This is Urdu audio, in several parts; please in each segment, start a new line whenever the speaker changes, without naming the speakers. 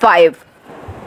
5।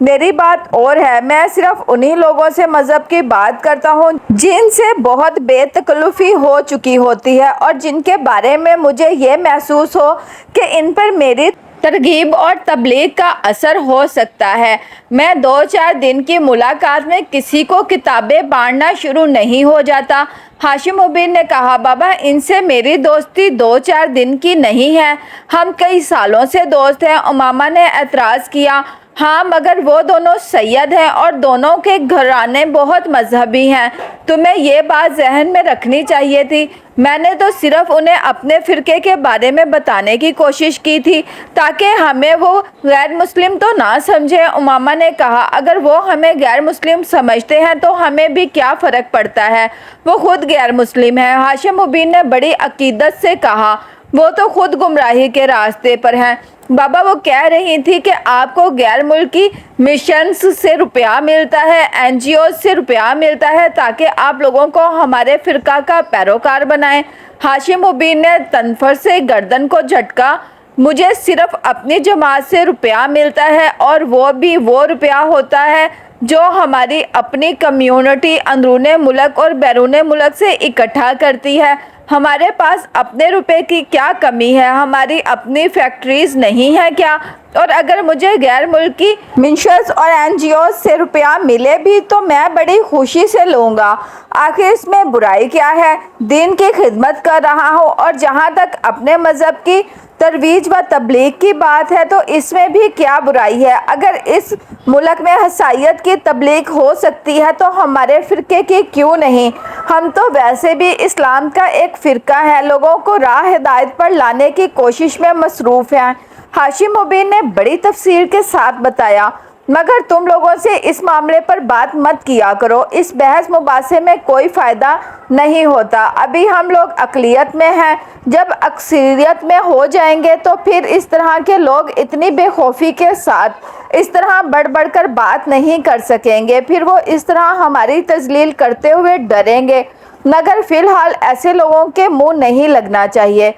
میری بات اور ہے، میں صرف انہی لوگوں سے مذہب کی بات کرتا ہوں جن سے بہت بے تکلفی ہو چکی ہوتی ہے اور جن کے بارے میں مجھے یہ محسوس ہو کہ ان پر میری ترغیب اور تبلیغ کا اثر ہو سکتا ہے۔ میں 2-4 دن کی ملاقات میں کسی کو کتابیں بانٹنا شروع نہیں ہو جاتا۔ ہاشم مبین نے کہا، بابا ان سے میری دوستی 2-4 دن کی نہیں ہے، ہم کئی سالوں سے دوست ہیں۔ امامہ نے اعتراض کیا، ہاں مگر وہ دونوں سید ہیں اور دونوں کے گھرانے بہت مذہبی ہیں، تمہیں یہ بات ذہن میں رکھنی چاہیے تھی۔ میں نے تو صرف انہیں اپنے فرقے کے بارے میں بتانے کی کوشش کی تھی تاکہ ہمیں وہ غیر مسلم تو نہ سمجھیں۔ امامہ نے کہا، اگر وہ ہمیں غیر مسلم سمجھتے ہیں تو ہمیں بھی کیا فرق پڑتا ہے، وہ خود غیر مسلم ہیں۔ ہاشم مبین نے بڑی عقیدت سے کہا، وہ تو خود گمراہی کے راستے پر ہیں۔ بابا وہ کہہ رہی تھی کہ آپ کو غیر ملکی مشنز سے روپیہ ملتا ہے، NGOز سے روپیہ ملتا ہے تاکہ آپ لوگوں کو ہمارے فرقہ کا پیروکار بنائیں۔ ہاشم مبین نے تنفر سے گردن کو جھٹکا، مجھے صرف اپنی جماعت سے روپیہ ملتا ہے اور وہ بھی وہ روپیہ ہوتا ہے جو ہماری اپنی کمیونٹی اندرون ملک اور بیرون ملک سے اکٹھا کرتی ہے۔ ہمارے پاس اپنے روپے کی کیا کمی ہے، ہماری اپنی فیکٹریز نہیں ہے کیا؟ اور اگر مجھے غیر ملکی منشنز اور NGOز سے روپیہ ملے بھی تو میں بڑی خوشی سے لوں گا، آخر اس میں برائی کیا ہے؟ دین کی خدمت کر رہا ہوں، اور جہاں تک اپنے مذہب کی ترویج و تبلیغ کی بات ہے تو اس میں بھی کیا برائی ہے؟ اگر اس ملک میں عیسائیت کی تبلیغ ہو سکتی ہے تو ہمارے فرقے کی کیوں نہیں؟ ہم تو ویسے بھی اسلام کا ایک فرقہ ہے، لوگوں کو راہ ہدایت پر لانے کی کوشش میں مصروف ہیں۔ ہاشم مبین نے بڑی تفصیل کے ساتھ بتایا، مگر تم لوگوں سے اس معاملے پر بات مت کیا کرو، اس بحث مباحثے میں کوئی فائدہ نہیں ہوتا، ابھی ہم لوگ اقلیت میں ہیں، جب اکثریت میں ہو جائیں گے تو پھر اس طرح کے لوگ اتنی بے خوفی کے ساتھ اس طرح بڑھ بڑھ کر بات نہیں کر سکیں گے، پھر وہ اس طرح ہماری تذلیل کرتے ہوئے ڈریں گے، مگر فی الحال ایسے لوگوں کے منہ نہیں لگنا چاہیے۔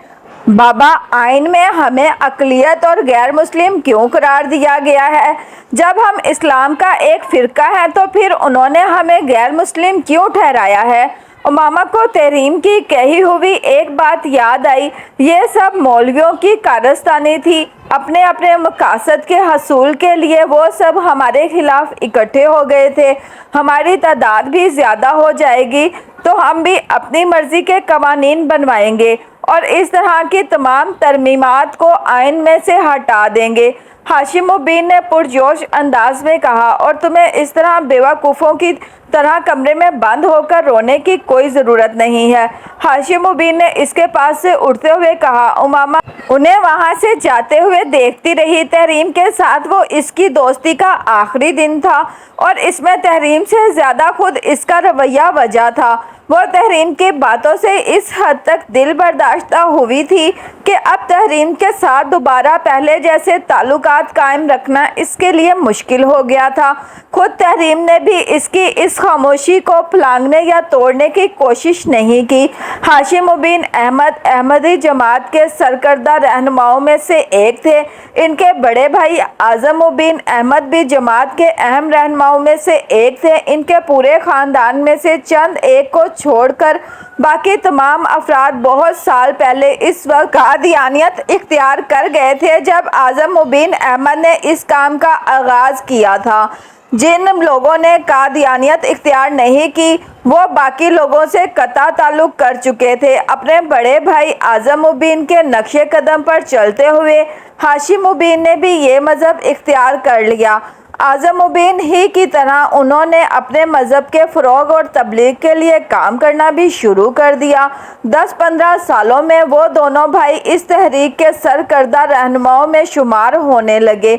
بابا آئین میں ہمیں اقلیت اور غیر مسلم کیوں قرار دیا گیا ہے؟ جب ہم اسلام کا ایک فرقہ ہیں تو پھر انہوں نے ہمیں غیر مسلم کیوں ٹھہرایا ہے؟ امامہ کو تحریم کی کہی ہوئی ایک بات یاد آئی، یہ سب مولویوں کی کارستانی تھی، اپنے اپنے مقاصد کے حصول کے لیے وہ سب ہمارے خلاف اکٹھے ہو گئے تھے، ہماری تعداد بھی زیادہ ہو جائے گی تو ہم بھی اپنی مرضی کے قوانین بنوائیں گے اور اس طرح کی تمام ترمیمات کو آئین میں سے ہٹا دیں گے۔ ہاشم مبین نے پرجوش انداز میں کہا، اور تمہیں اس طرح بیوقوفوں کی طرح کمرے میں بند ہو کر رونے کی کوئی ضرورت نہیں ہے۔ ہاشم مبین نے اس کے پاس سے اٹھتے ہوئے کہا، امامہ انہیں وہاں سے جاتے ہوئے دیکھتی رہی، تحریم کے ساتھ وہ اس کی دوستی کا آخری دن تھا اور اس میں تحریم سے زیادہ خود اس کا رویہ وجہ تھا۔ وہ تحریم کی باتوں سے اس حد تک دل برداشتہ ہوئی تھی کہ اب تحریم کے ساتھ دوبارہ پہلے جیسے تعلقات قائم رکھنا اس کے لیے مشکل ہو گیا تھا۔ خود تحریم نے بھی اس کی اس خاموشی کو پھلانگنے یا توڑنے کی کوشش نہیں کی۔ ہاشم مبین احمد احمدی جماعت کے سرکردہ رہنماؤں میں سے ایک تھے، ان کے بڑے بھائی اعظم مبین احمد بھی جماعت کے اہم رہنماؤں میں سے ایک تھے۔ ان کے پورے خاندان میں سے چند ایک کو چھوڑ کر باقی تمام افراد بہت سال پہلے اس وقت قادیانیت اختیار کر گئے تھے جب اعظم مبین احمد نے اس کام کا آغاز کیا تھا۔ جن لوگوں نے قادیانیت اختیار نہیں کی وہ باقی لوگوں سے قطع تعلق کر چکے تھے۔ اپنے بڑے بھائی اعظم مبین کے نقش قدم پر چلتے ہوئے ہاشم مبین نے بھی یہ مذہب اختیار کر لیا۔ اعظم مبین ہی کی طرح انہوں نے اپنے مذہب کے فروغ اور تبلیغ کے لیے کام کرنا بھی شروع کر دیا۔ 10-15 سالوں میں وہ دونوں بھائی اس تحریک کے سرکردہ رہنماؤں میں شمار ہونے لگے۔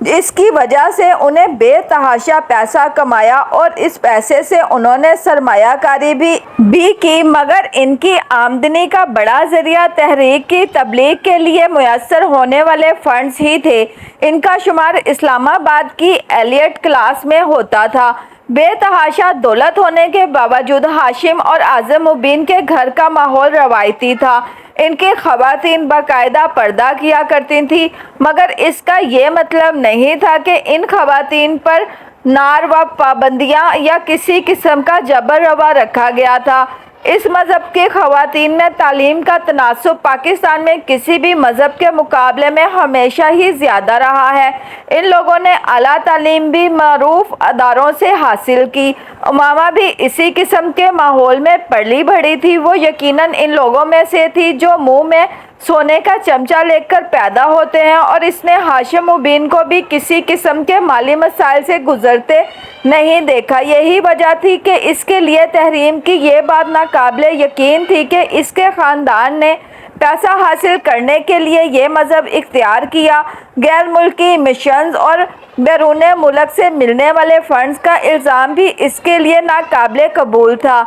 اس کی وجہ سے انہیں بے تحاشا پیسہ کمایا اور اس پیسے سے انہوں نے سرمایہ کاری بھی کی، مگر ان کی آمدنی کا بڑا ذریعہ تحریک کی تبلیغ کے لیے میسر ہونے والے فنڈز ہی تھے۔ ان کا شمار اسلام آباد کی ایلیٹ کلاس میں ہوتا تھا۔ بے تحاشا دولت ہونے کے باوجود ہاشم اور اعظم مبین کے گھر کا ماحول روایتی تھا۔ ان کی خواتین باقاعدہ پردہ کیا کرتی تھیں، مگر اس کا یہ مطلب نہیں تھا کہ ان خواتین پر نار و پابندیاں یا کسی قسم کا جبر روا رکھا گیا تھا۔ اس مذہب کی خواتین میں تعلیم کا تناسب پاکستان میں کسی بھی مذہب کے مقابلے میں ہمیشہ ہی زیادہ رہا ہے۔ ان لوگوں نے اعلیٰ تعلیم بھی معروف اداروں سے حاصل کی۔ امامہ بھی اسی قسم کے ماحول میں پلی بڑھی تھی۔ وہ یقیناً ان لوگوں میں سے تھی جو منہ میں سونے کا چمچہ لے کر پیدا ہوتے ہیں، اور اس نے ہاشم مبین کو بھی کسی قسم کے مالی مسائل سے گزرتے نہیں دیکھا۔ یہی وجہ تھی کہ اس کے لیے تحریم کی یہ بات ناقابل یقین تھی کہ اس کے خاندان نے پیسہ حاصل کرنے کے لیے یہ مذہب اختیار کیا۔ غیر ملکی مشنز اور بیرون ملک سے ملنے والے فنڈز کا الزام بھی اس کے لیے ناقابل قبول تھا۔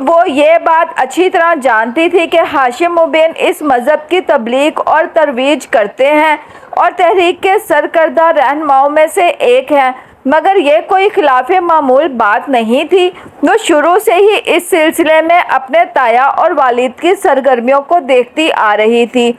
وہ یہ بات اچھی طرح جانتی تھی کہ ہاشم مبین اس مذہب کی تبلیغ اور ترویج کرتے ہیں اور تحریک کے سرکردہ رہنماؤں میں سے ایک ہیں، مگر یہ کوئی خلاف معمول بات نہیں تھی۔ وہ شروع سے ہی اس سلسلے میں اپنے تایا اور والد کی سرگرمیوں کو دیکھتی آ رہی تھی۔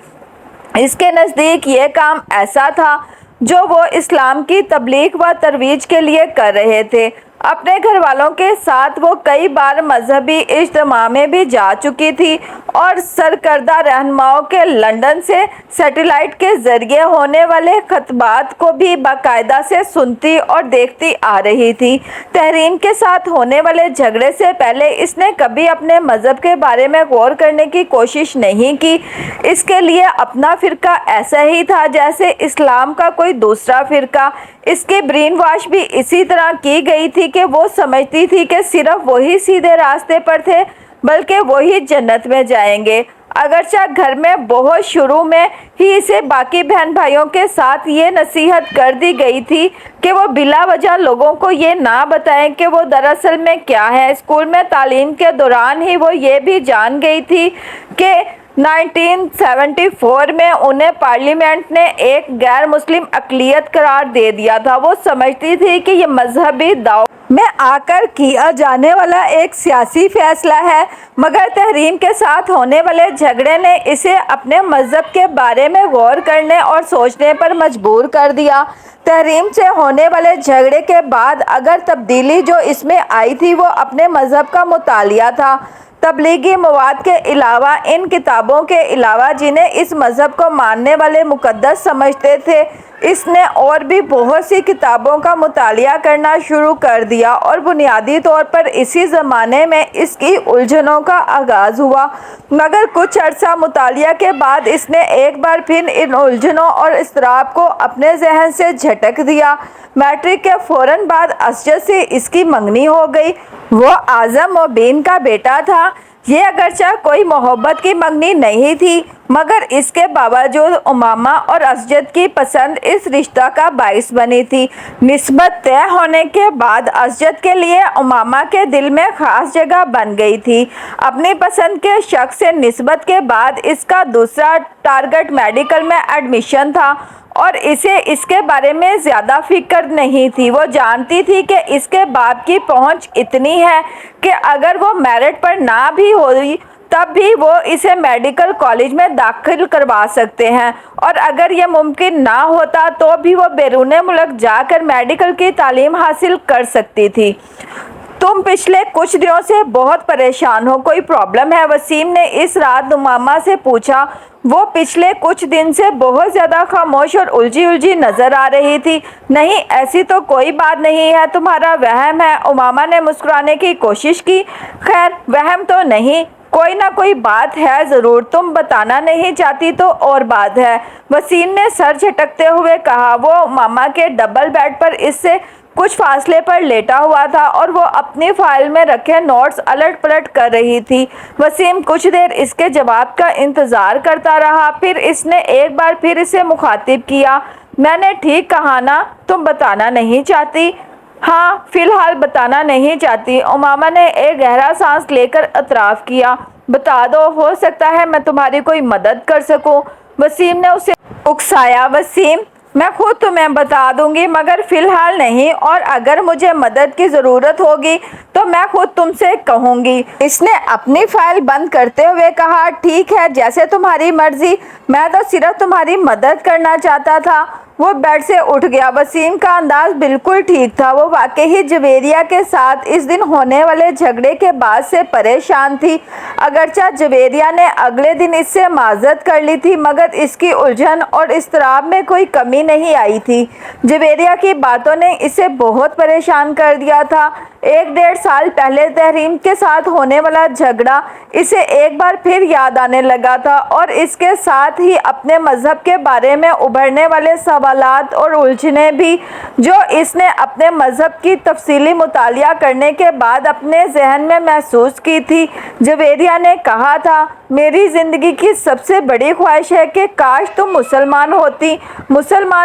اس کے نزدیک یہ کام ایسا تھا جو وہ اسلام کی تبلیغ و ترویج کے لیے کر رہے تھے۔ اپنے گھر والوں کے ساتھ وہ کئی بار مذہبی اجتماع میں بھی جا چکی تھی اور سرکردہ رہنماؤں کے لندن سے سیٹلائٹ کے ذریعے ہونے والے خطبات کو بھی باقاعدہ سے سنتی اور دیکھتی آ رہی تھی۔ تحریم کے ساتھ ہونے والے جھگڑے سے پہلے اس نے کبھی اپنے مذہب کے بارے میں غور کرنے کی کوشش نہیں کی۔ اس کے لیے اپنا فرقہ ایسا ہی تھا جیسے اسلام کا کوئی دوسرا فرقہ۔ اس کی برین واش بھی اسی طرح کی گئی تھی کہ وہ سمجھتی تھی کہ صرف وہی سیدھے راستے پر تھے، بلکہ وہی جنت میں جائیں گے۔ اگرچہ گھر میں بہت شروع میں ہی اسے باقی بہن بھائیوں کے ساتھ یہ نصیحت کر دی گئی تھی کہ وہ بلا وجہ لوگوں کو یہ نہ بتائیں کہ وہ دراصل میں کیا ہے۔ اسکول میں تعلیم کے دوران ہی وہ یہ بھی جان گئی تھی کہ 1974 میں انہیں پارلیمنٹ نے ایک غیر مسلم اقلیت قرار دے دیا تھا۔ وہ سمجھتی تھی کہ یہ مذہبی دعووں میں آ کر کیا جانے والا ایک سیاسی فیصلہ ہے، مگر تحریم کے ساتھ ہونے والے جھگڑے نے اسے اپنے مذہب کے بارے میں غور کرنے اور سوچنے پر مجبور کر دیا۔ تحریم سے ہونے والے جھگڑے کے بعد اگر تبدیلی جو اس میں آئی تھی وہ اپنے مذہب کا مطالعہ تھا۔ تبلیغی مواد کے علاوہ، ان کتابوں کے علاوہ جنہیں اس مذہب کو ماننے والے مقدس سمجھتے تھے، اس نے اور بھی بہت سی کتابوں کا مطالعہ کرنا شروع کر دیا، اور بنیادی طور پر اسی زمانے میں اس کی الجھنوں کا آغاز ہوا۔ مگر کچھ عرصہ مطالعہ کے بعد اس نے ایک بار پھر ان الجھنوں اور اضطراب کو اپنے ذہن سے جھٹک دیا۔ میٹرک کے فوراً بعد اسجد سے اس کی منگنی ہو گئی۔ وہ اعظم مبین کا بیٹا تھا۔ یہ اگرچہ کوئی محبت کی منگنی نہیں تھی، مگر اس کے باوجود امامہ اور اسجد کی پسند اس رشتہ کا باعث بنی تھی۔ نسبت طے ہونے کے بعد اسجد کے لیے امامہ کے دل میں خاص جگہ بن گئی تھی۔ اپنی پسند کے شخص سے نسبت کے بعد اس کا دوسرا ٹارگٹ میڈیکل میں ایڈمیشن تھا، اور اسے اس کے بارے میں زیادہ فکر نہیں تھی۔ وہ جانتی تھی کہ اس کے باپ کی پہنچ اتنی ہے کہ اگر وہ میرٹ پر نہ بھی ہوئی تب بھی وہ اسے میڈیکل کالج میں داخل کروا سکتے ہیں، اور اگر یہ ممکن نہ ہوتا تو بھی وہ بیرون ملک جا کر میڈیکل کی تعلیم حاصل کر سکتی تھی۔ تم پچھلے کچھ دنوں سے بہت پریشان ہو، کوئی پرابلم ہے؟ وسیم نے اس رات امامہ سے پوچھا۔ وہ پچھلے کچھ دن سے بہت زیادہ خاموش اور الجھی نظر آ رہی تھی۔ نہیں، ایسی تو کوئی بات نہیں ہے، تمہارا وہم ہے۔ امامہ نے مسکرانے کی کوشش کی۔ خیر، وہم تو نہیں، کوئی نہ کوئی بات ہے ضرور، تم بتانا نہیں چاہتی تو اور بات ہے، وسیم نے سر جھٹکتے ہوئے کہا۔ وہ امامہ کے ڈبل بیڈ پر اس سے کچھ فاصلے پر لیٹا ہوا تھا اور وہ اپنی فائل میں رکھے نوٹس الٹ پلٹ کر رہی تھی۔ وسیم کچھ دیر اس کے جواب کا انتظار کرتا رہا، پھر اس نے ایک بار پھر اسے مخاطب کیا۔ میں نے ٹھیک کہا نا، تم بتانا نہیں چاہتی؟ ہاں، فی الحال بتانا نہیں چاہتی۔ امامہ نے ایک گہرا سانس لے کر اعتراف کیا۔ بتا دو، ہو سکتا ہے میں تمہاری کوئی مدد کر سکوں، وسیم نے اسے اکسایا۔ وسیم میں خود تمہیں بتا دوں گی مگر فی الحال نہیں، اور اگر مجھے مدد کی ضرورت ہوگی تو میں خود تم سے کہوں گی۔ اس نے اپنی فائل بند کرتے ہوئے کہا، ٹھیک ہے جیسے تمہاری مرضی، میں تو صرف تمہاری مدد کرنا چاہتا تھا۔ وہ بیڈ سے اٹھ گیا۔ وسیم کا انداز بالکل ٹھیک تھا۔ وہ واقعی جویریہ کے ساتھ اس دن ہونے والے جھگڑے کے بعد سے پریشان تھی۔ اگرچہ جویریہ نے اگلے دن اس سے معذرت کر لی تھی مگر اس کی الجھن اور اضطراب میں کوئی کمی نہیں آئی تھی۔ جویریہ کی باتوں نے اسے بہت پریشان کر دیا تھا۔ 1.5 سال پہلے تحریم کے ساتھ ہونے والا جھگڑا اسے ایک بار پھر یاد آنے لگا تھا، اور اس کے ساتھ ہی اپنے مذہب کے بارے میں ابھرنے والے سوالات اور الجھنیں بھی، جو اس نے اپنے مذہب کی تفصیلی مطالعہ کرنے کے بعد اپنے ذہن میں محسوس کی تھی۔ جویریہ نے کہا تھا، میری زندگی کی سب سے بڑی خواہش ہے کہ کاش تم مسلمان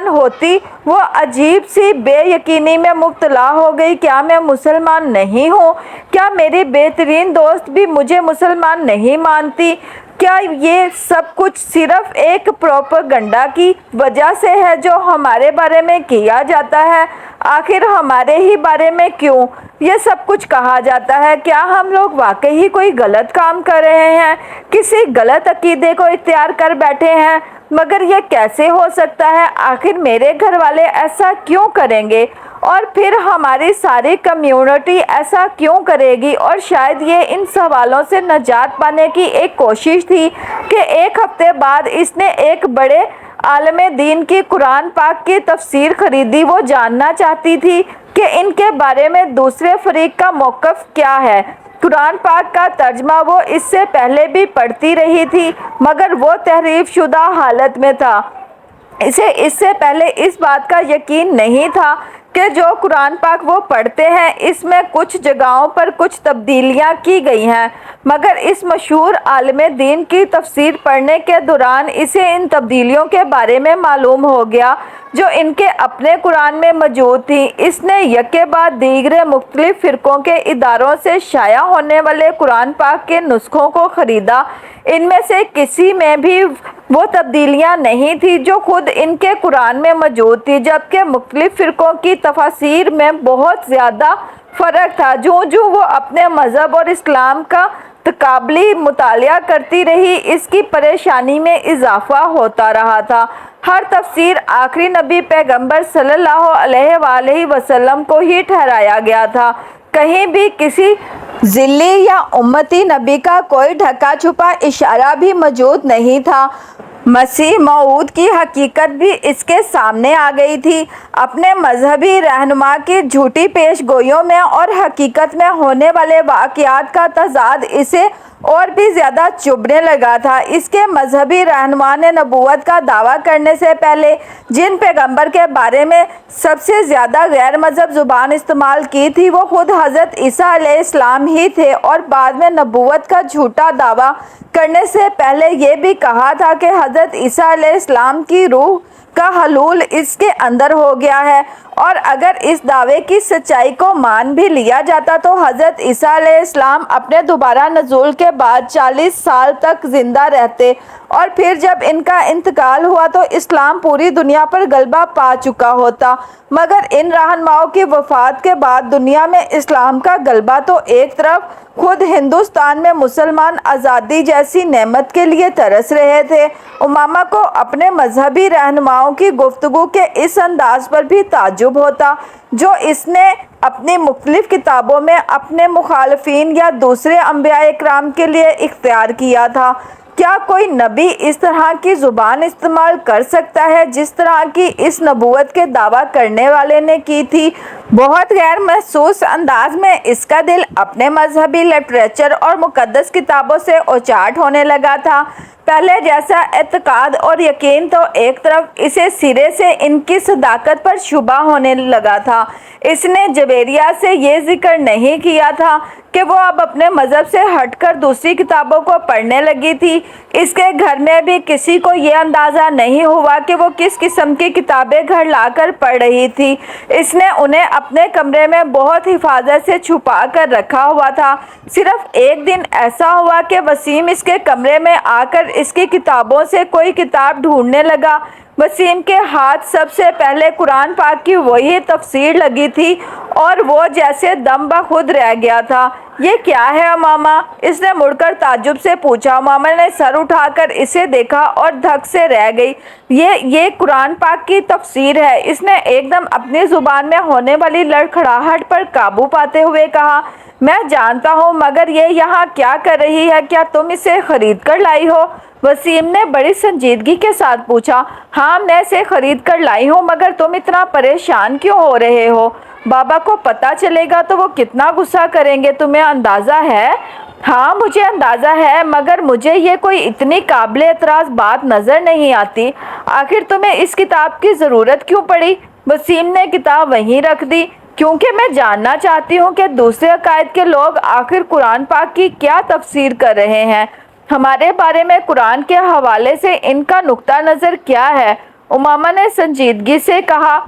ہوتی۔ وہ عجیب سی بے یقینی میں مبتلا ہو گئی۔ کیا میں مسلمان نہیں ہوں؟ کیا میری بہترین دوست بھی مجھے مسلمان نہیں مانتی؟ کیا یہ سب کچھ صرف ایک پروپیگنڈا کی وجہ سے ہے جو ہمارے بارے میں کیا جاتا ہے؟ آخر ہمارے ہی بارے میں کیوں یہ سب کچھ کہا جاتا ہے؟ کیا ہم لوگ واقعی کوئی غلط کام کر رہے ہیں، کسی غلط عقیدے کو اختیار کر بیٹھے ہیں؟ مگر یہ کیسے ہو سکتا ہے؟ آخر میرے گھر والے ایسا کیوں کریں گے، اور پھر ہماری ساری کمیونٹی ایسا کیوں کرے گی؟ اور شاید یہ ان سوالوں سے نجات پانے کی ایک کوشش تھی کہ ایک ہفتے بعد اس نے ایک بڑے عالم دین کی قرآن پاک کی تفسیر خریدی۔ وہ جاننا چاہتی تھی کہ ان کے بارے میں دوسرے فریق کا موقف کیا ہے۔ قرآن پاک کا ترجمہ وہ اس سے پہلے بھی پڑھتی رہی تھی مگر وہ تحریف شدہ حالت میں تھا۔ اسے اس سے پہلے اس بات کا یقین نہیں تھا کہ جو قرآن پاک وہ پڑھتے ہیں اس میں کچھ جگہوں پر کچھ تبدیلیاں کی گئی ہیں، مگر اس مشہور عالم دین کی تفسیر پڑھنے کے دوران اسے ان تبدیلیوں کے بارے میں معلوم ہو گیا جو ان کے اپنے قرآن میں موجود تھیں۔ اس نے یکے بعد دیگر مختلف فرقوں کے اداروں سے شائع ہونے والے قرآن پاک کے نسخوں کو خریدا۔ ان میں سے کسی میں بھی وہ تبدیلیاں نہیں تھیں جو خود ان کے قرآن میں موجود تھی، جبکہ مختلف فرقوں کی تفاسیر میں بہت زیادہ فرق تھا۔ جوں وہ اپنے مذہب اور اسلام کا تقابلی مطالعہ کرتی رہی، اس کی پریشانی میں اضافہ ہوتا رہا تھا۔ ہر تفسیر آخری نبی پیغمبر صلی اللہ علیہ وآلہ وسلم کو ہی ٹھہرایا گیا تھا۔ کہیں بھی کسی ذلی یا امتی نبی کا کوئی ڈھکا چھپا اشارہ بھی موجود نہیں تھا۔ مسیح موعود کی حقیقت بھی اس کے سامنے آ گئی تھی۔ اپنے مذہبی رہنما کی جھوٹی پیش گوئیوں میں اور حقیقت میں ہونے والے واقعات کا تضاد اسے اور بھی زیادہ چبھنے لگا تھا۔ اس کے مذہبی رہنما نے نبوت کا دعویٰ کرنے سے پہلے جن پیغمبر کے بارے میں سب سے زیادہ غیر مذہب زبان استعمال کی تھی وہ خود حضرت عیسیٰ علیہ السلام ہی تھے، اور بعد میں نبوت کا جھوٹا دعویٰ کرنے سے پہلے یہ بھی کہا تھا کہ حضرت عیسیٰ علیہ السلام کی روح کا حلول اس کے اندر ہو گیا ہے، اور اگر اس دعوے کی سچائی کو مان بھی لیا جاتا تو حضرت عیسیٰ علیہ السلام اپنے دوبارہ نزول کے بعد 40 سال تک زندہ رہتے، اور پھر جب ان کا انتقال ہوا تو اسلام پوری دنیا پر غلبہ پا چکا ہوتا۔ مگر ان رہنماؤں کی وفات کے بعد دنیا میں اسلام کا غلبہ تو ایک طرف، خود ہندوستان میں مسلمان آزادی جیسی نعمت کے لیے ترس رہے تھے۔ امامہ کو اپنے مذہبی رہنماؤں کی گفتگو کے اس انداز پر بھی تعجب ہوتا جو اس نے اپنی مختلف کتابوں میں اپنے مخالفین یا دوسرے انبیاء اکرام کے لیے اختیار کیا تھا۔ کیا کوئی نبی اس طرح کی زبان استعمال کر سکتا ہے جس طرح کی اس نبوت کے دعویٰ کرنے والے نے کی تھی؟ بہت غیر محسوس انداز میں اس کا دل اپنے مذہبی لٹریچر اور مقدس کتابوں سے اوچاٹ ہونے لگا تھا۔ پہلے جیسا اعتقاد اور یقین تو ایک طرف، اسے سرے سے ان کی صداقت پر شبہ ہونے لگا تھا۔ اس نے جویریہ سے یہ ذکر نہیں کیا تھا کہ وہ اب اپنے مذہب سے ہٹ کر دوسری کتابوں کو پڑھنے لگی تھی۔ اس کے گھر میں بھی کسی کو یہ اندازہ نہیں ہوا کہ وہ کس قسم کی کتابیں گھر لا کر پڑھ رہی تھی۔ اس نے انہیں اپنے کمرے میں بہت حفاظت سے چھپا کر رکھا ہوا تھا۔ صرف ایک دن ایسا ہوا کہ وسیم اس کے کمرے میں آ کر اس کی کتابوں سے کوئی کتاب ڈھونڈنے لگا، وسیم کے ہاتھ سب سے پہلے قرآن پاک کی وہی تفسیر لگی تھی اور وہ جیسے دم بخود رہ گیا تھا۔ یہ کیا ہے امامہ؟ اس نے مڑ کر تعجب سے پوچھا۔ امامہ نے سر اٹھا کر اسے دیکھا اور دھک سے رہ گئی۔ یہ قرآن پاک کی تفسیر ہے، اس نے ایک دم اپنی زبان میں ہونے والی لڑکھڑاہٹ پر قابو پاتے ہوئے کہا۔ میں جانتا ہوں، مگر یہ یہاں کیا کر رہی ہے؟ کیا تم اسے خرید کر لائی ہو؟ وسیم نے بڑی سنجیدگی کے ساتھ پوچھا۔ ہاں، میں اسے خرید کر لائی ہوں، مگر تم اتنا پریشان کیوں ہو رہے ہو؟ بابا کو پتہ چلے گا تو وہ کتنا غصہ کریں گے، تمہیں اندازہ ہے؟ ہاں مجھے اندازہ ہے، مگر مجھے یہ کوئی اتنی قابل اعتراض بات نظر نہیں آتی۔ آخر تمہیں اس کتاب کی ضرورت کیوں پڑی؟ وسیم نے کتاب وہیں رکھ دی۔ کیونکہ میں جاننا چاہتی ہوں کہ دوسرے عقائد کے لوگ آخر قرآن پاک کی کیا تفسیر کر رہے ہیں، ہمارے بارے میں قرآن کے حوالے سے ان کا نقطہ نظر کیا ہے؟ امامہ نے سنجیدگی سے کہا۔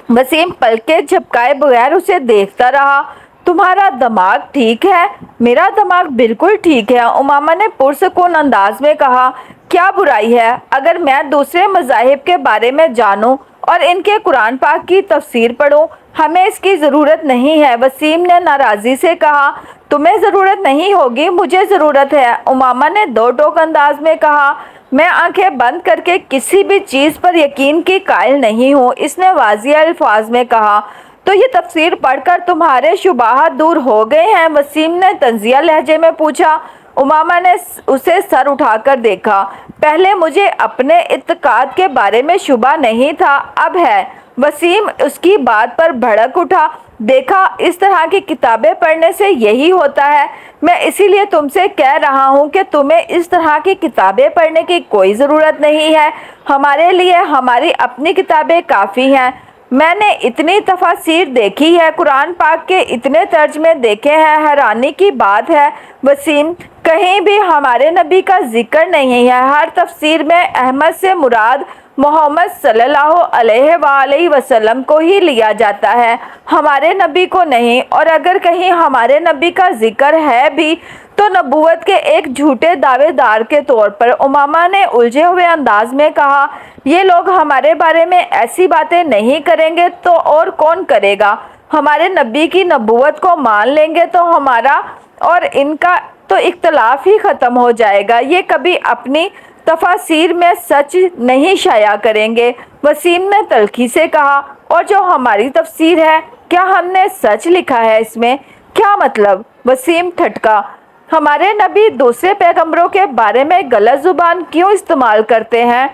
وسیم پلکیں جھپکائے بغیر اسے دیکھتا رہا۔ تمہارا دماغ ٹھیک ہے؟ میرا دماغ بالکل ٹھیک ہے، امامہ نے پرسکون انداز میں کہا۔ کیا برائی ہے اگر میں دوسرے مذاہب کے بارے میں جانوں اور ان کے قرآن پاک کی تفسیر پڑھوں؟ ہمیں اس کی ضرورت نہیں ہے، وسیم نے ناراضی سے کہا۔ تمہیں ضرورت نہیں ہوگی، مجھے ضرورت ہے، امامہ نے دو ٹوک انداز میں کہا۔ میں آنکھیں بند کر کے کسی بھی چیز پر یقین کی قائل نہیں ہوں، اس نے واضح الفاظ میں کہا۔ تو یہ تفسیر پڑھ کر تمہارے شبہات دور ہو گئے ہیں؟ وسیم نے طنزیہ لہجے میں پوچھا۔ امامہ نے اسے سر اٹھا کر دیکھا۔ پہلے مجھے اپنے اعتقاد کے بارے میں شبہ نہیں تھا، اب ہے۔ وسیم اس کی بات پر بھڑک اٹھا۔ دیکھا، اس طرح کی کتابیں پڑھنے سے یہی ہوتا ہے۔ میں اسی لیے تم سے کہہ رہا ہوں کہ تمہیں اس طرح کی کتابیں پڑھنے کی کوئی ضرورت نہیں ہے، ہمارے لیے ہماری اپنی کتابیں کافی ہیں۔ میں نے اتنی تفاسیر دیکھی ہے، قرآن پاک کے اتنے ترجمے دیکھے ہیں، حیرانی کی بات ہے وسیم، کہیں بھی ہمارے نبی کا ذکر نہیں ہے۔ ہر تفسیر میں احمد سے مراد محمد صلی اللہ علیہ وآلہ وسلم کو ہی لیا جاتا ہے، ہمارے نبی کو نہیں، اور اگر کہیں ہمارے نبی کا ذکر ہے بھی تو نبوت کے ایک جھوٹے دعوے دار کے طور پر۔ امامہ نے الجھے ہوئے انداز میں کہا۔ یہ لوگ ہمارے بارے میں ایسی باتیں نہیں کریں گے تو اور کون کرے گا؟ ہمارے نبی کی نبوت کو مان لیں گے تو ہمارا اور ان کا تو اختلاف ہی ختم ہو جائے گا، یہ کبھی اپنی تفاسیر میں سچ نہیں شائع کریں گے، وسیم نے تلخی سے کہا۔ اور جو ہماری تفسیر ہے، کیا ہم نے سچ لکھا ہے اس میں؟ کیا مطلب؟ وسیم ٹھٹکا۔ ہمارے نبی دوسرے پیغمبروں کے بارے میں غلط زبان کیوں استعمال کرتے ہیں؟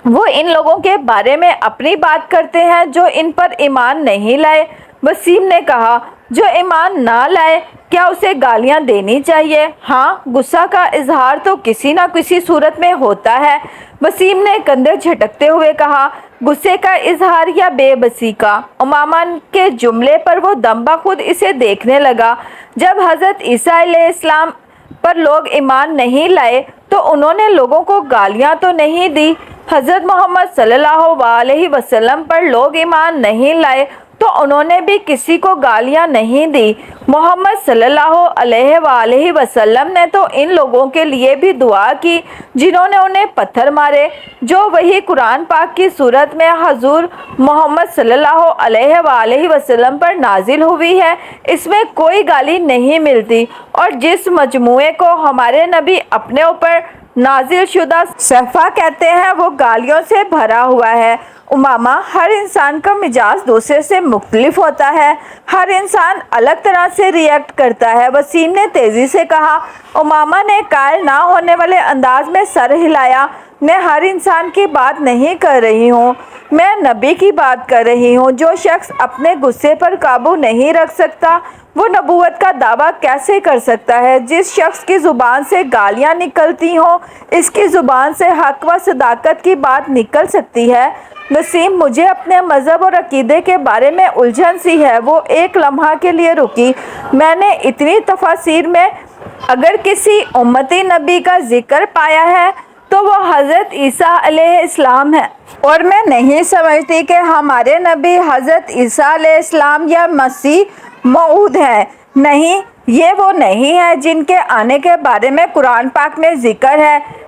وہ ان لوگوں کے بارے میں اپنی بات کرتے ہیں جو ان پر ایمان نہیں لائے، وسیم نے کہا۔ جو ایمان نہ لائے، کیا اسے گالیاں دینی چاہیے؟ ہاں، غصہ کا اظہار تو کسی نہ کسی صورت میں ہوتا ہے، وسیم نے کندھے جھٹکتے ہوئے کہا۔ غصے کا اظہار یا بے بسی کا؟ امامہ کے جملے پر وہ دم بخود اسے دیکھنے لگا۔ جب حضرت عیسیٰ علیہ السلام پر لوگ ایمان نہیں لائے تو انہوں نے لوگوں کو گالیاں تو نہیں دی؟ حضرت محمد صلی اللہ علیہ وسلم پر لوگ ایمان نہیں لائے تو انہوں نے بھی کسی کو گالیاں نہیں دی؟ محمد صلی اللہ علیہ وآلہ وسلم نے تو ان لوگوں کے لیے بھی دعا کی جنہوں نے انہیں پتھر مارے، جو وہی قرآن پاک کی صورت میں حضور محمد صلی اللہ علیہ وآلہ وسلم پر نازل ہوئی ہے، اس میں کوئی گالی نہیں ملتی، اور جس مجموعے کو ہمارے نبی اپنے اوپر نازل شدہ صحیفہ کہتے ہیں وہ گالیوں سے بھرا ہوا ہے۔ امامہ، ہر انسان کا مزاج دوسرے سے مختلف ہوتا ہے، ہر انسان الگ طرح سے ری ایکٹ کرتا ہے، وسیم نے تیزی سے کہا۔ امامہ نے قائل نہ ہونے والے انداز میں سر ہلایا۔ میں ہر انسان کی بات نہیں کر رہی ہوں، میں نبی کی بات کر رہی ہوں۔ جو شخص اپنے غصے پر قابو نہیں رکھ سکتا وہ نبوت کا دعویٰ کیسے کر سکتا ہے؟ جس شخص کی زبان سے گالیاں نکلتی ہوں، اس کی زبان سے حق و صداقت کی بات نکل سکتی ہے؟ وسیم، مجھے اپنے مذہب اور عقیدے کے بارے میں الجھن سی ہے۔ وہ ایک لمحہ کے لیے رکی۔ میں نے اتنی تفاسیر میں اگر کسی امتی نبی کا ذکر پایا ہے تو وہ حضرت عیسیٰ علیہ السلام ہے، اور میں نہیں سمجھتی کہ ہمارے نبی حضرت عیسیٰ علیہ السلام یا مسیح موعود ہیں۔ نہیں، یہ وہ نہیں ہے جن کے آنے کے بارے میں قرآن پاک میں ذکر ہے۔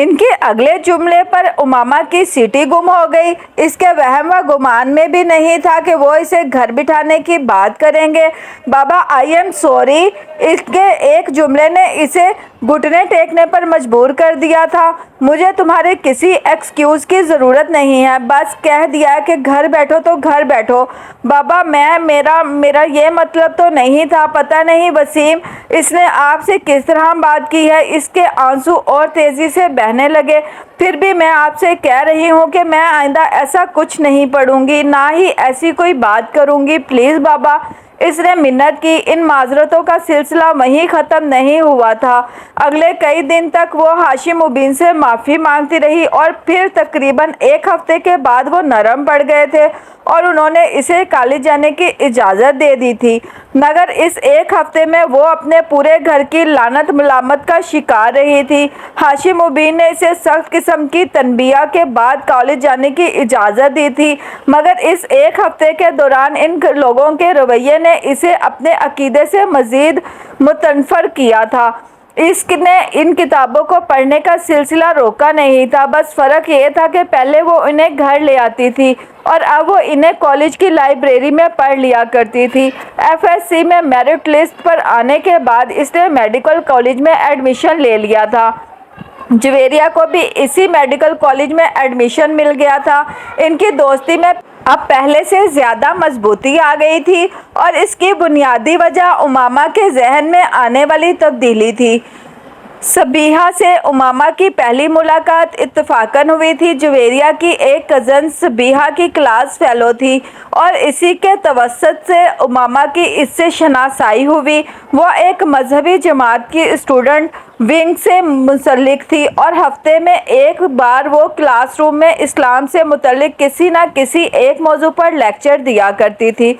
ان کے اگلے جملے پر امامہ کی سیٹی گم ہو گئی۔ اس کے وہم و گمان میں بھی نہیں تھا کہ وہ اسے گھر بٹھانے کی بات کریں گے۔ بابا آئی ایم سوری، اس کے ایک جملے نے اسے گھٹنے ٹیکنے پر مجبور کر دیا تھا۔ مجھے تمہارے کسی ایکسکیوز کی ضرورت نہیں ہے، بس کہہ دیا کہ گھر بیٹھو تو گھر بیٹھو۔ بابا میرا یہ مطلب تو نہیں تھا، پتہ نہیں وسیم اس نے آپ سے کس طرح بات کی ہے۔ اس کے آنسو اور تیزی سے بہنے لگے۔ پھر بھی میں آپ سے کہہ رہی ہوں کہ میں آئندہ ایسا کچھ نہیں پڑھوں گی، نہ ہی ایسی کوئی بات کروں گی، پلیز بابا۔ اس نے منت کی۔ ان معذرتوں کا سلسلہ وہیں ختم نہیں ہوا تھا۔ اگلے کئی دن تک وہ ہاشم مبین سے معافی مانگتی رہی اور پھر تقریباً ایک ہفتے کے بعد وہ نرم پڑ گئے تھے اور انہوں نے اسے کالج جانے کی اجازت دے دی تھی، مگر اس ایک ہفتے میں وہ اپنے پورے گھر کی لعنت ملامت کا شکار رہی تھی۔ ہاشم مبین نے اسے سخت قسم کی تنبیہ کے بعد کالج جانے کی اجازت دی تھی، مگر اس ایک ہفتے کے دوران ان لوگوں کے رویے نے اسے اپنے عقیدے سے مزید متنفر کیا تھا۔ اس نے ان کتابوں کو پڑھنے کا سلسلہ روکا نہیں تھا، بس فرق یہ تھا کہ پہلے وہ انہیں گھر لے آتی تھی اور اب وہ انہیں کالج کی لائبریری میں پڑھ لیا کرتی تھی۔ ایف ایس سی میں میرٹ لسٹ پر آنے کے بعد اس نے میڈیکل کالج میں ایڈمیشن لے لیا تھا۔ جویریہ کو بھی اسی میڈیکل کالج میں ایڈمیشن مل گیا تھا۔ ان کی دوستی میں اب پہلے سے زیادہ مضبوطی آ گئی تھی اور اس کی بنیادی وجہ امامہ کے ذہن میں آنے والی تبدیلی تھی۔ صبیحہ سے امامہ کی پہلی ملاقات اتفاقاً ہوئی تھی۔ جویریہ کی ایک کزن صبیحہ کی کلاس فیلو تھی اور اسی کے توسط سے امامہ کی اس سے شناسائی ہوئی۔ وہ ایک مذہبی جماعت کی اسٹوڈنٹ ونگ سے منسلک تھی اور ہفتے میں ایک بار وہ کلاس روم میں اسلام سے متعلق کسی نہ کسی ایک موضوع پر لیکچر دیا کرتی تھی۔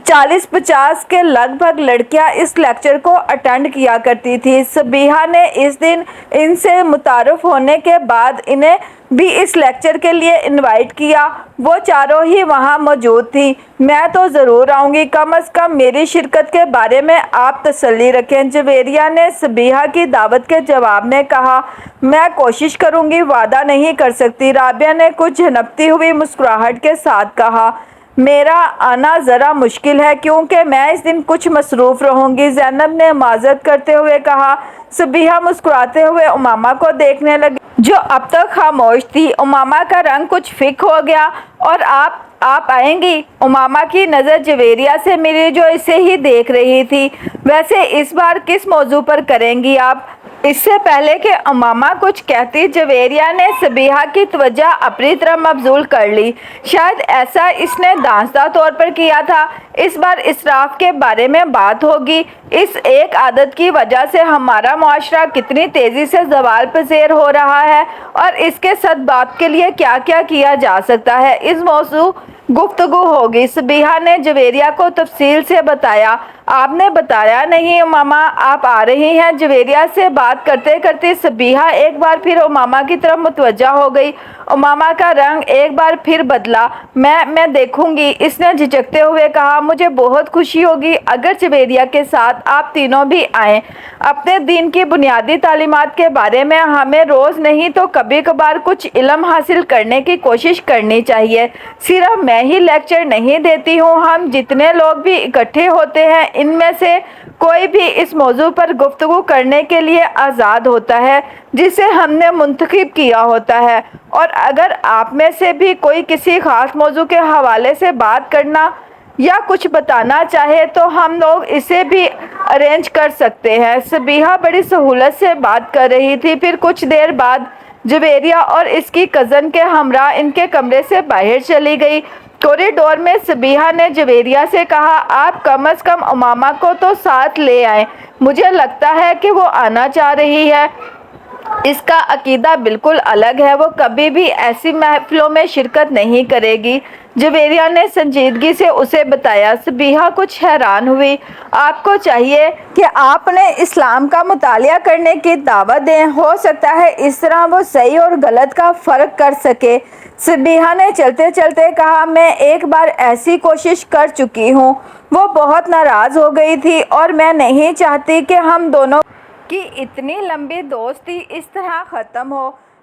40-50 کے لگ بھگ لڑکیاں اس لیکچر کو اٹینڈ کیا کرتی تھیں۔ صبیحہ نے اس دن ان سے متعارف ہونے کے بعد انہیں بھی اس لیکچر کے لیے انوائٹ کیا۔ وہ چاروں ہی وہاں موجود تھیں۔ میں تو ضرور آؤں گی، کم از کم میری شرکت کے بارے میں آپ تسلی رکھیں، جویریہ نے صبیحہ کی دعوت کے جواب میں کہا۔ میں کوشش کروں گی، وعدہ نہیں کر سکتی، رابعہ نے کچھ جھنپتی ہوئی مسکراہٹ کے ساتھ کہا۔ میرا آنا ذرا مشکل ہے کیونکہ میں اس دن کچھ مصروف رہوں گی، زینب نے معذرت کرتے ہوئے کہا۔ صبیحہ مسکراتے ہوئے امامہ کو دیکھنے لگی جو اب تک خاموش تھی۔ امامہ کا رنگ کچھ فک ہو گیا۔ اور آپ آئیں گی؟ امامہ کی نظر جویریہ سے ملی جو اسے ہی دیکھ رہی تھی۔ ویسے اس بار کس موضوع پر کریں گی آپ؟ اس سے پہلے کہ امامہ کچھ کہتی، جویریہ نے صبیحہ کی توجہ اپنی طرف مبذول کر لی۔ شاید ایسا اس نے دانستہ طور پر کیا تھا۔ اس بار اسراف کے بارے میں بات ہوگی۔ اس ایک عادت کی وجہ سے ہمارا معاشرہ کتنی تیزی سے زوال پذیر ہو رہا ہے اور اس کے سدباب کے لیے کیا کیا کیا جا سکتا ہے، اس موضوع گفتگو ہوگی۔ صبیحہ نے جویریہ کو تفصیل سے بتایا۔ آپ نے بتایا نہیں امامہ، آپ آ رہی ہیں؟ جویریہ سے بات کرتے کرتے صبیحہ ایک بار پھر امامہ کی طرف متوجہ ہو گئی۔ امامہ کا رنگ ایک بار پھر بدلا۔ میں دیکھوں گی، اس نے جھجکتے ہوئے کہا۔ مجھے بہت خوشی ہوگی اگر جویریہ کے ساتھ آپ تینوں بھی آئیں۔ اپنے دین کی بنیادی تعلیمات کے بارے میں ہمیں روز نہیں تو کبھی کبھار کچھ علم حاصل کرنے کی کوشش کرنی چاہیے۔ صرف میں ہی لیکچر نہیں دیتی ہوں، ہم جتنے لوگ بھی اکٹھے ہوتے ہیں ان میں سے کوئی بھی اس موضوع پر گفتگو کرنے کے لیے آزاد ہوتا ہے جسے ہم نے منتخب کیا ہوتا ہے، اور اگر آپ میں سے بھی کوئی کسی خاص موضوع کے حوالے سے بات کرنا یا کچھ بتانا چاہے تو ہم لوگ اسے بھی ارینج کر سکتے ہیں۔ صبیحہ بڑی سہولت سے بات کر رہی تھی۔ پھر کچھ دیر بعد جویریہ اور اس کی کزن کے ہمراہ ان کے کمرے سے باہر چلی گئی۔ کوریڈور میں صبیحہ نے جویریہ سے کہا، آپ کم از کم امامہ کو تو ساتھ لے آئیں، مجھے لگتا ہے کہ وہ آنا چاہ رہی ہے۔ اس کا عقیدہ بالکل الگ ہے، وہ کبھی بھی ایسی محفلوں میں شرکت نہیں کرے گی، جویریہ نے سنجیدگی سے اسے بتایا۔ صبیحہ کچھ حیران ہوئی۔ آپ کو چاہیے کہ آپ انہیں اسلام کا مطالعہ کرنے کی دعوت دیں، ہو سکتا ہے اس طرح وہ صحیح اور غلط کا فرق کر سکے۔ صبیحہ نے چلتے چلتے کہا، میں ایک بار ایسی کوشش کر چکی ہوں۔ وہ بہت ناراض ہو گئی تھی اور میں نہیں چاہتی کہ ہم دونوں کی اتنی لمبی دوستی اس طرح ختم ہو۔